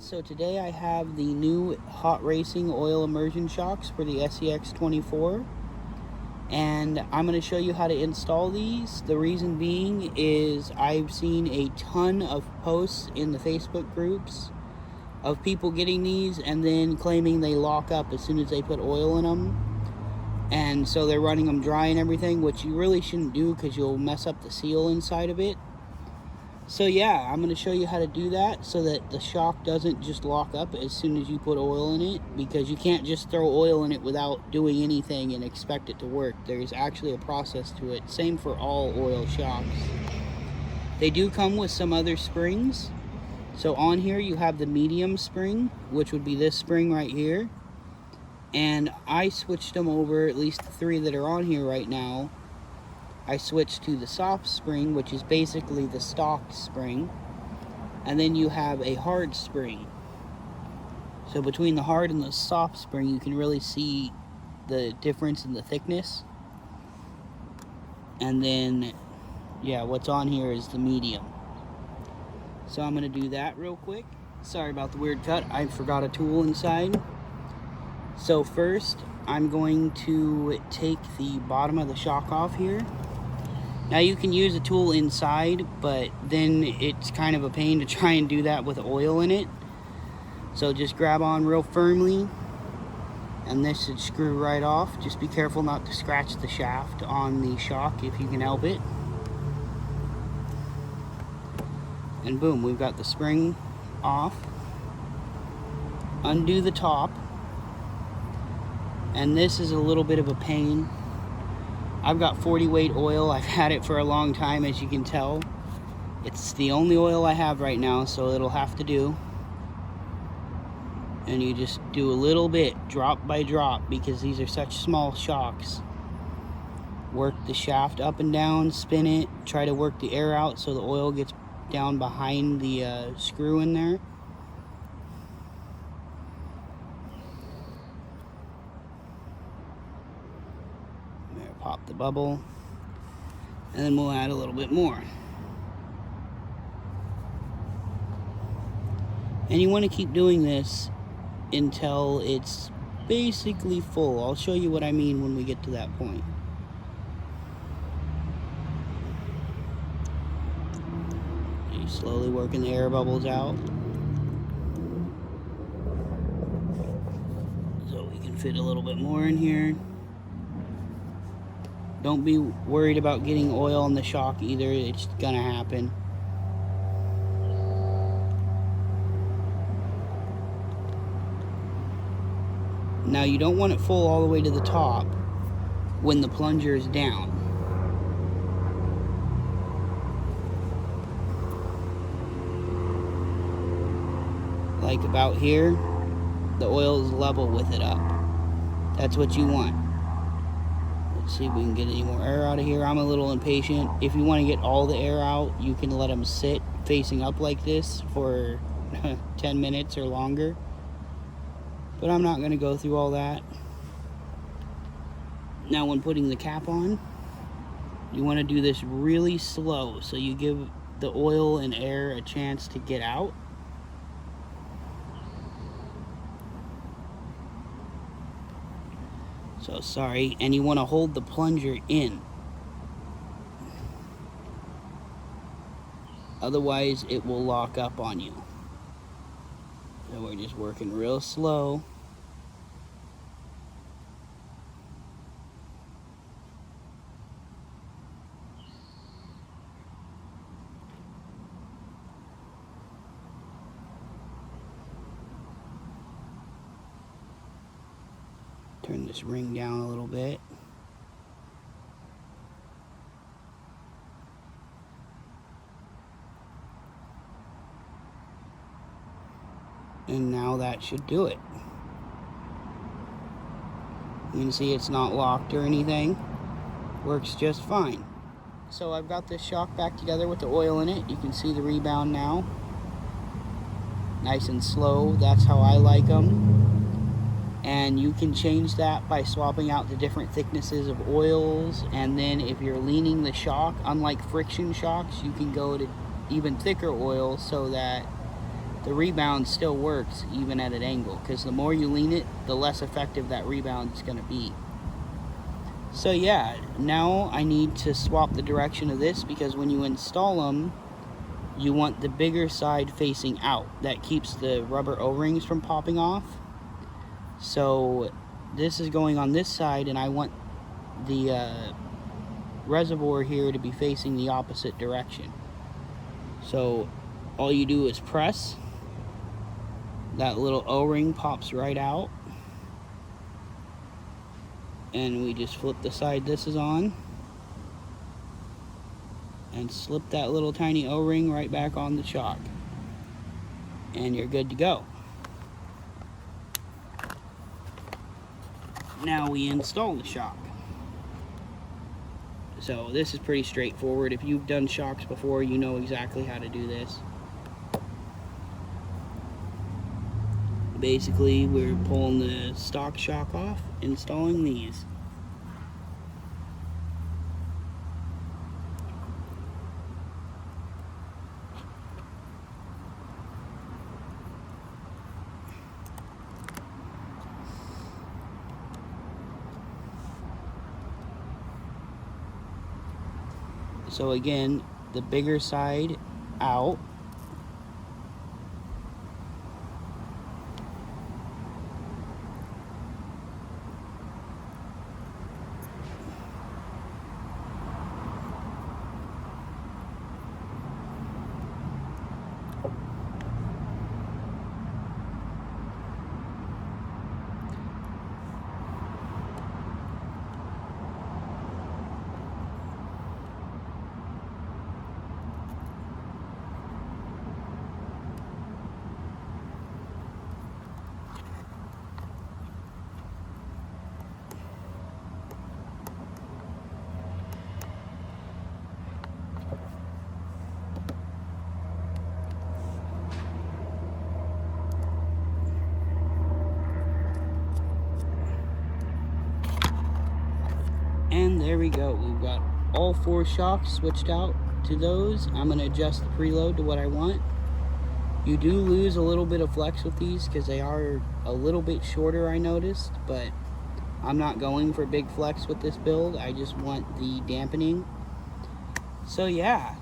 So today I have the new hot racing oil immersion shocks for the Scx24, and I'm going to show you how to install these. The reason being is I've seen a ton of posts in the Facebook groups of people getting these and then claiming they lock up as soon as they put oil in them, and so they're running them dry and everything, which you really shouldn't do because you'll mess up the seal inside of it. So yeah, I'm going to show you how to do that so that the shock doesn't just lock up as soon as you put oil in it, because you can't just throw oil in it without doing anything and expect it to work. There's actually a process to it. Same for all oil shocks. They do come with some other springs. So on here you have the medium spring, which would be this spring right here. And I switched them over, at least the 3 that are on here right now. I switched to the soft spring, which is basically the stock spring, and then you have a hard spring. So between the hard and the soft spring, you can really see the difference in the thickness. And then, yeah, what's on here is the medium. So I'm going to do that real quick. Sorry about the weird cut, I forgot a tool inside. So first, I'm going to take the bottom of the shock off here. Now you can use a tool inside, but then it's kind of a pain to try and do that with oil in it. So just grab on real firmly, and this should screw right off. Just be careful not to scratch the shaft on the shock if you can help it. And boom, we've got the spring off. Undo the top. And this is a little bit of a pain. I've got 40 weight oil. I've had it for a long time, as you can tell. It's the only oil I have right now, so it'll have to do. And you just do a little bit, drop by drop, because these are such small shocks. Work the shaft up and down, spin it, try to work the air out so the oil gets down behind the screw in there. Pop the bubble, and then we'll add a little bit more. And you want to keep doing this until it's basically full. I'll show you what I mean when we get to that point. You're slowly working the air bubbles out so we can fit a little bit more in here. Don't be worried about getting oil in the shock either, it's gonna happen. Now you don't want it full all the way to the top when the plunger is down. Like about here, the oil is level with it up. That's what you want. Let's see if we can get any more air out of here. I'm a little impatient. If you want to get all the air out, you can let them sit facing up like this for 10 minutes or longer. But I'm not going to go through all that. Now when putting the cap on, you want to do this really slow so you give the oil and air a chance to get out. So sorry, and you want to hold the plunger in. Otherwise, it will lock up on you. So we're just working real slow. Turn this ring down a little bit. And now that should do it. You can see it's not locked or anything. Works just fine. So I've got this shock back together with the oil in it. You can see the rebound now. Nice and slow, that's how I like them. And you can change that by swapping out the different thicknesses of oils. And then if you're leaning the shock, unlike friction shocks, you can go to even thicker oil so that the rebound still works even at an angle, because the more you lean it, the less effective that rebound is going to be. So yeah, now I need to swap the direction of this, because when you install them, you want the bigger side facing out. That keeps the rubber O-rings from popping off. So this is going on this side, and I want the reservoir here to be facing the opposite direction. So all you do is press, that little O-ring pops right out, and we just flip the side this is on and slip that little tiny O-ring right back on the shock, and you're good to go. Now we install the shock. So this is pretty straightforward. If you've done shocks before, you know exactly how to do this. Basically, we're pulling the stock shock off, installing these. So again, the bigger side out. And there we go. We've got all 4 shocks switched out to those. I'm going to adjust the preload to what I want. You do lose a little bit of flex with these because they are a little bit shorter, I noticed, but I'm not going for big flex with this build. I just want the dampening. So yeah,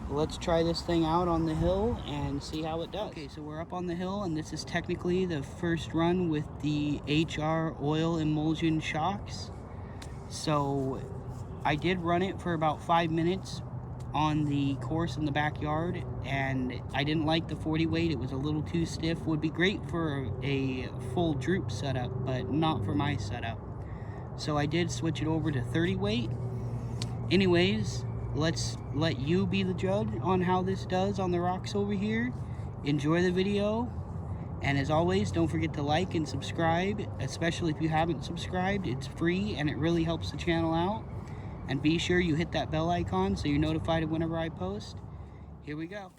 let's try this thing out on the hill and see how it does. Okay, so we're up on the hill, and this is technically the first run with the HR oil emulsion shocks. So I did run it for about 5 minutes on the course in the backyard, and I didn't like the 40 weight. It was a little too stiff. Would be great for a full droop setup, but not for my setup. So I did switch it over to 30 weight. Anyways, let's let you be the judge on how this does on the rocks over here. Enjoy the video. And as always, don't forget to like and subscribe, especially if you haven't subscribed. It's free and it really helps the channel out. And be sure you hit that bell icon so you're notified of whenever I post. Here we go.